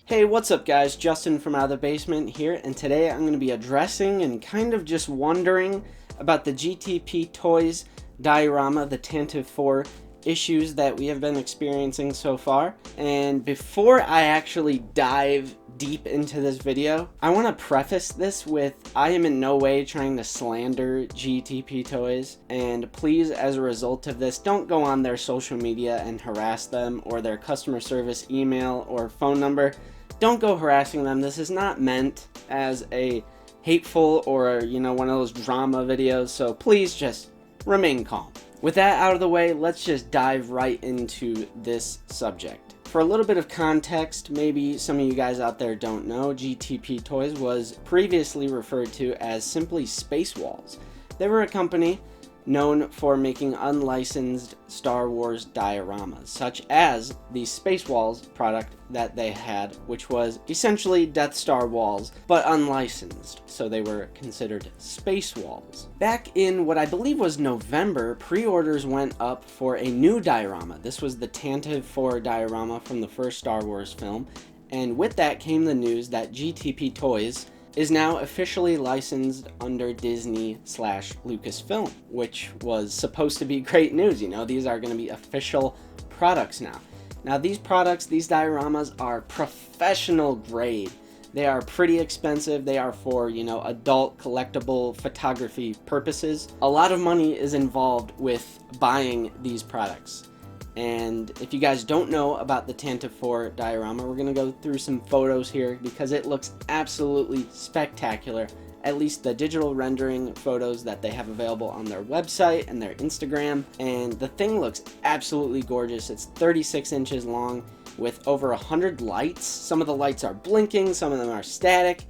Hey, what's up guys? Justin from Out of the Basement here, and today I'm going to be addressing and kind of just wondering about the GTP Toys Diorama, the Tantive IV issues that we have been experiencing so far. And before I actually dive deep into this video, I want to preface this with I am in no way trying to slander GTP Toys, and please, as a result of this, don't go on their social media and harass them, or their customer service email or phone number. Don't go harassing them. This is not meant as a hateful or, one of those drama videos, so please just remain calm. With that out of the way, let's just dive right into this subject. For a little bit of context, maybe some of you guys out there don't know, GTP Toys was previously referred to as simply Space Walls. They were a company known for making unlicensed Star Wars dioramas, such as the Space Walls product that they had, which was essentially Death Star walls, but unlicensed, so they were considered Space Walls. Back in what I believe was November, pre-orders went up for a new diorama. This was the Tantive IV diorama from the first Star Wars film, and with that came the news that GTP Toys is now officially licensed under Disney/Lucasfilm, which was supposed to be great news. These are going to be official products now. Now these products, these dioramas, are professional grade. They are pretty expensive. They are for, adult collectible photography purposes. A lot of money is involved with buying these products. And if you guys don't know about the Tantive IV diorama, we're going to go through some photos here because it looks absolutely spectacular. At least the digital rendering photos that they have available on their website and their Instagram. And the thing looks absolutely gorgeous. It's 36 inches long with over 100 lights. Some of the lights are blinking, some of them are static.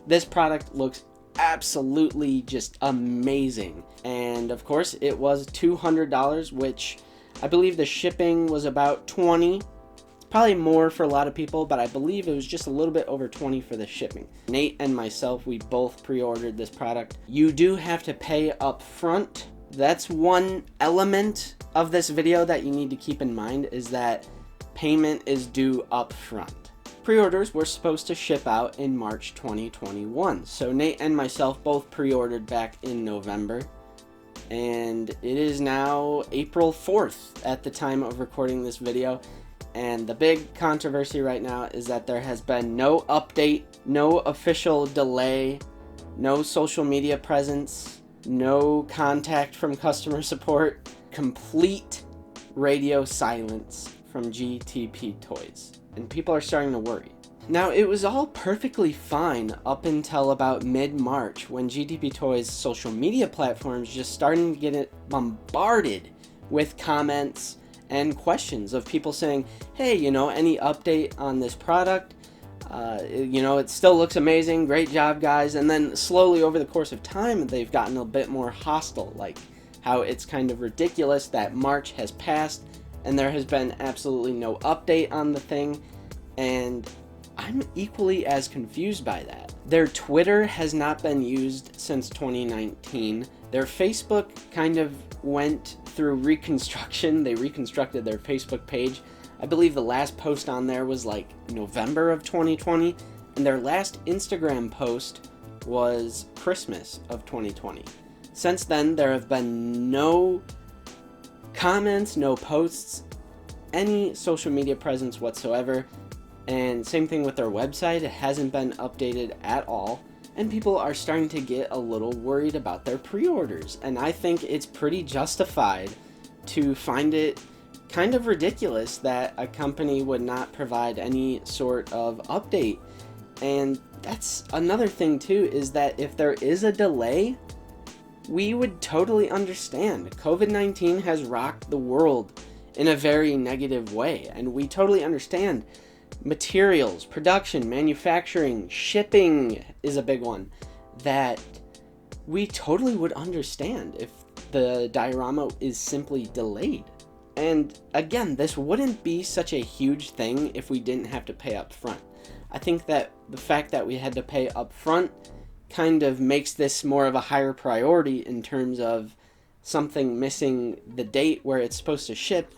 This product looks absolutely just amazing. And of course, it was $200, which I believe the shipping was about $20. It's probably more for a lot of people, but I believe it was just a little bit over $20 for the shipping. Nate and myself, we both pre-ordered this product. You do have to pay up front. That's one element of this video that you need to keep in mind, is that payment is due up front. Pre-orders were supposed to ship out in March 2021. So Nate and myself both pre-ordered back in November. And it is now April 4th at the time of recording this video, and the big controversy right now is that there has been no update, no official delay, no social media presence, no contact from customer support, complete radio silence from GTP Toys, and people are starting to worry. Now, it was all perfectly fine up until about mid-March, when GTP Toys' social media platforms just started to get it bombarded with comments and questions of people saying, hey, any update on this product? It still looks amazing, great job guys. And then slowly over the course of time, they've gotten a bit more hostile, like how it's kind of ridiculous that March has passed and there has been absolutely no update on the thing. And I'm equally as confused by that. Their Twitter has not been used since 2019. Their Facebook kind of went through reconstruction. They reconstructed their Facebook page. I believe the last post on there was like November of 2020, and their last Instagram post was Christmas of 2020. Since then, there have been no comments, no posts, any social media presence whatsoever. And same thing with their website, it hasn't been updated at all, and people are starting to get a little worried about their pre-orders, and I think it's pretty justified to find it kind of ridiculous that a company would not provide any sort of update. And that's another thing too, is that if there is a delay, we would totally understand. COVID-19 has rocked the world in a very negative way, and we totally understand. Materials, production, manufacturing, shipping is a big one that we totally would understand if the diorama is simply delayed. And again, this wouldn't be such a huge thing if we didn't have to pay up front. I think that the fact that we had to pay up front kind of makes this more of a higher priority in terms of something missing the date where it's supposed to ship,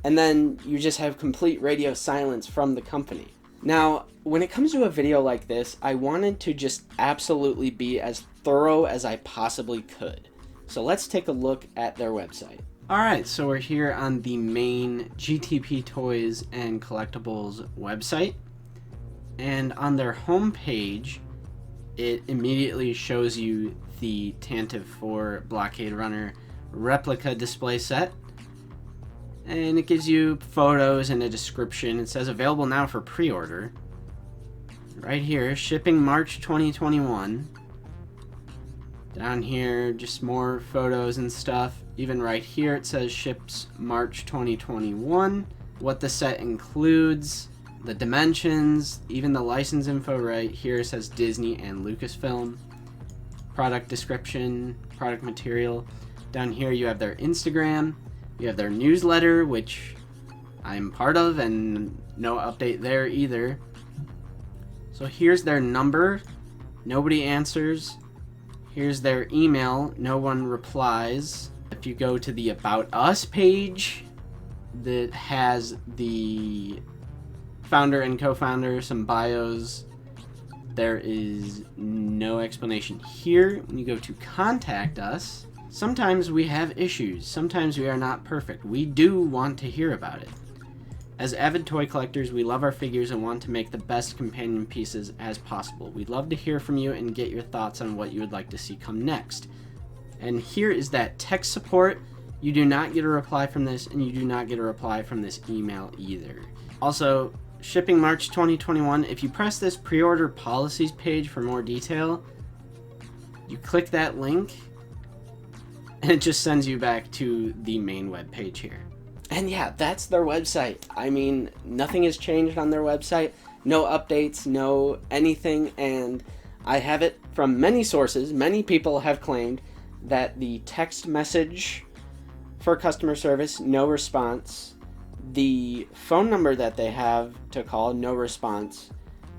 and then you just have complete radio silence from the company. Now, when it comes to a video like this, I wanted to just absolutely be as thorough as I possibly could. So let's take a look at their website. Alright, so we're here on the main GTP Toys and Collectibles website. And on their homepage, it immediately shows you the Tantive IV Blockade Runner replica display set. And it gives you photos and a description. It says available now for pre-order. Right here, shipping March 2021. Down here, just more photos and stuff. Even right here, it says ships March 2021. What the set includes, the dimensions, even the license info right here says Disney and Lucasfilm. Product description, product material. Down here, you have their Instagram. You have their newsletter, which I'm part of, and no update there either. So here's their number. Nobody answers. Here's their email. No one replies. If you go to the About Us page that has the founder and co-founder, some bios, there is no explanation here. When you go to Contact Us, sometimes we have issues. Sometimes we are not perfect. We do want to hear about it. As avid toy collectors, we love our figures and want to make the best companion pieces as possible. We'd love to hear from you and get your thoughts on what you would like to see come next. And here is that tech support. You do not get a reply from this, and you do not get a reply from this email either. Also, shipping March 2021. If you press this pre-order policies page for more detail, you click that link, and it just sends you back to the main web page here. And yeah, that's their website. I mean, nothing has changed on their website. No updates, no anything. And I have it from many sources. Many people have claimed that the text message for customer service, no response. The phone number that they have to call, no response.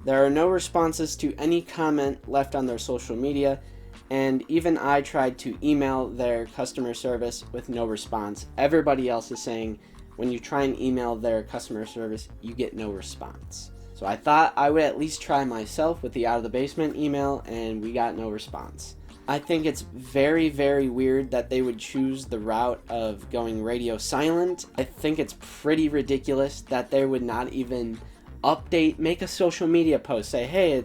There are no responses to any comment left on their social media. And even I tried to email their customer service with no response. Everybody else is saying when you try and email their customer service, you get no response. So I thought I would at least try myself with the Out of the Basement email, and we got no response. I think it's very, very weird that they would choose the route of going radio silent. I think it's pretty ridiculous that they would not even update, make a social media post, say, hey,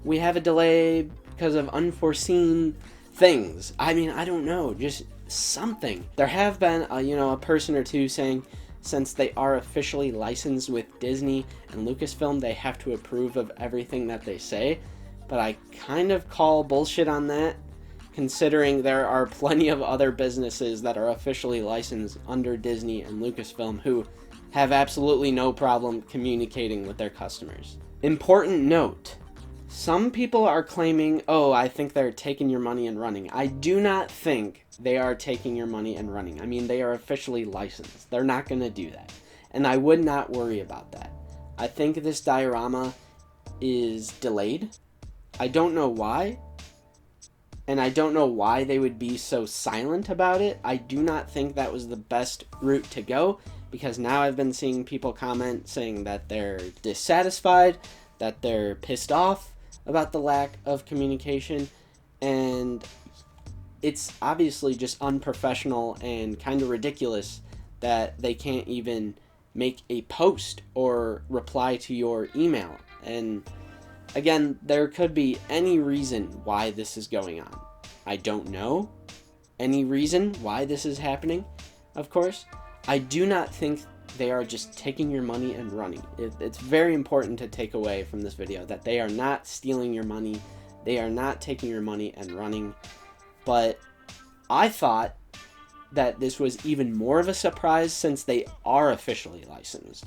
we have a delay because of unforeseen things. I mean, I don't know, just something. There have been, a person or two saying since they are officially licensed with Disney and Lucasfilm, they have to approve of everything that they say. But I kind of call bullshit on that, considering there are plenty of other businesses that are officially licensed under Disney and Lucasfilm who have absolutely no problem communicating with their customers. Important note. Some people are claiming, oh, I think they're taking your money and running. I do not think they are taking your money and running. I mean, they are officially licensed. They're not going to do that. And I would not worry about that. I think this diorama is delayed. I don't know why. And I don't know why they would be so silent about it. I do not think that was the best route to go, because now I've been seeing people comment saying that they're dissatisfied, that they're pissed off about the lack of communication, and it's obviously just unprofessional and kind of ridiculous that they can't even make a post or reply to your email. And again, there could be any reason why this is going on. I don't know any reason why this is happening, of course. I do not think they are just taking your money and running. It's very important to take away from this video that they are not stealing your money. They are not taking your money and running. But I thought that this was even more of a surprise since they are officially licensed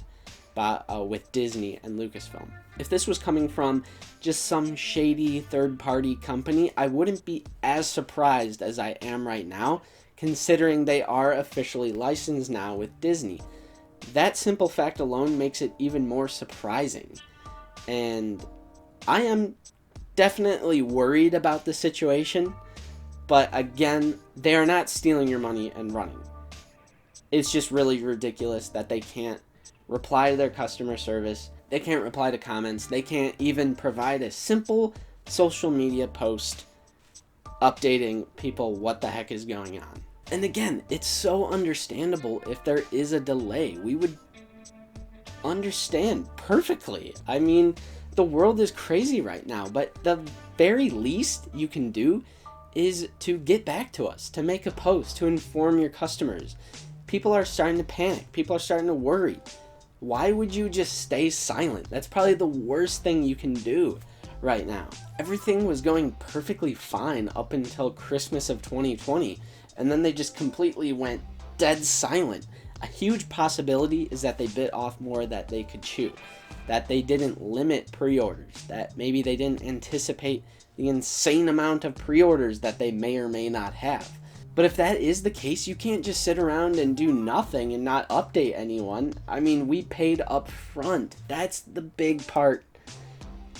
with Disney and Lucasfilm. If this was coming from just some shady third-party company, I wouldn't be as surprised as I am right now, considering they are officially licensed now with Disney. That simple fact alone makes it even more surprising. And I am definitely worried about the situation, but again, they are not stealing your money and running. It's just really ridiculous that they can't reply to their customer service, They can't reply to comments. They can't even provide a simple social media post updating people what the heck is going on. And again, it's so understandable if there is a delay. We would understand perfectly. I mean, the world is crazy right now, but the very least you can do is to get back to us, to make a post, to inform your customers. People are starting to panic. People are starting to worry. Why would you just stay silent? That's probably the worst thing you can do right now. Everything was going perfectly fine up until Christmas of 2020, and then they just completely went dead silent. A huge possibility is that they bit off more that they could chew, that they didn't limit pre-orders, that maybe they didn't anticipate the insane amount of pre-orders that they may or may not have. But if that is the case, you can't just sit around and do nothing and not update anyone. I mean, we paid up front. That's the big part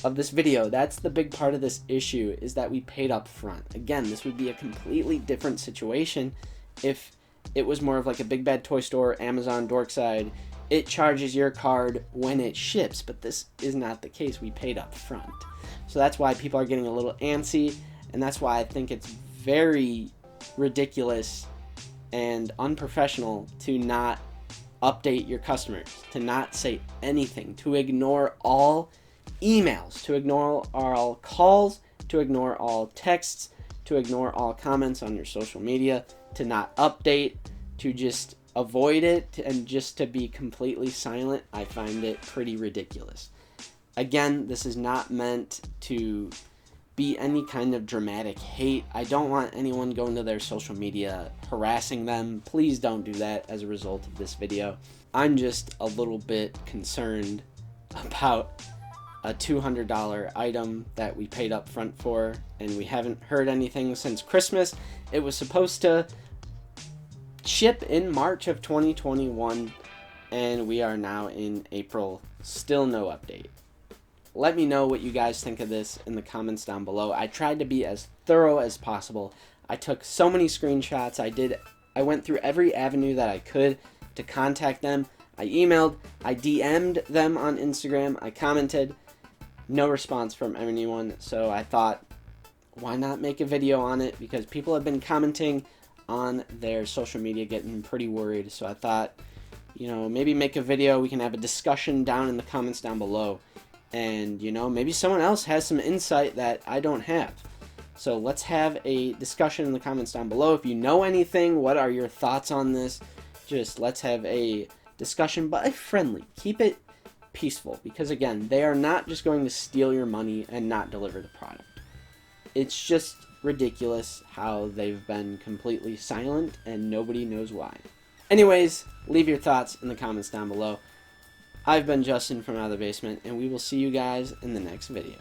of this video. That's the big part of this issue, is that we paid up front. Again, this would be a completely different situation if it was more of like a Big Bad Toy Store, Amazon, Dorkside. It charges your card when it ships, but this is not the case. We paid up front. So that's why people are getting a little antsy, and that's why I think it's very ridiculous and unprofessional to not update your customers, to not say anything, to ignore all emails, to ignore all calls, to ignore all texts, to ignore all comments on your social media, to not update, to just avoid it, and just to be completely silent. I find it pretty ridiculous. Again, this is not meant to be any kind of dramatic hate. I don't want anyone going to their social media harassing them. Please don't do that as a result of this video. I'm just a little bit concerned about a $200 item that we paid up front for, and we haven't heard anything since Christmas. It was supposed to ship in March of 2021, and we are now in April. Still no update. Let me know what you guys think of this in the comments down below. I tried to be as thorough as possible. I took so many screenshots. I went through every avenue that I could to contact them. I emailed, I DM'd them on Instagram, I commented. No response from anyone, so I thought, why not make a video on it? Because people have been commenting on their social media, getting pretty worried. So I thought, you know, maybe make a video. We can have a discussion down in the comments down below. And, you know, maybe someone else has some insight that I don't have. So let's have a discussion in the comments down below. If you know anything, what are your thoughts on this? Just let's have a discussion, but friendly. Keep it peaceful, because again, they are not just going to steal your money and not deliver the product. It's just ridiculous how they've been completely silent and nobody knows why. Anyways, leave your thoughts in the comments down below. I've been Justin from Out of the Basement, and we will see you guys in the next video.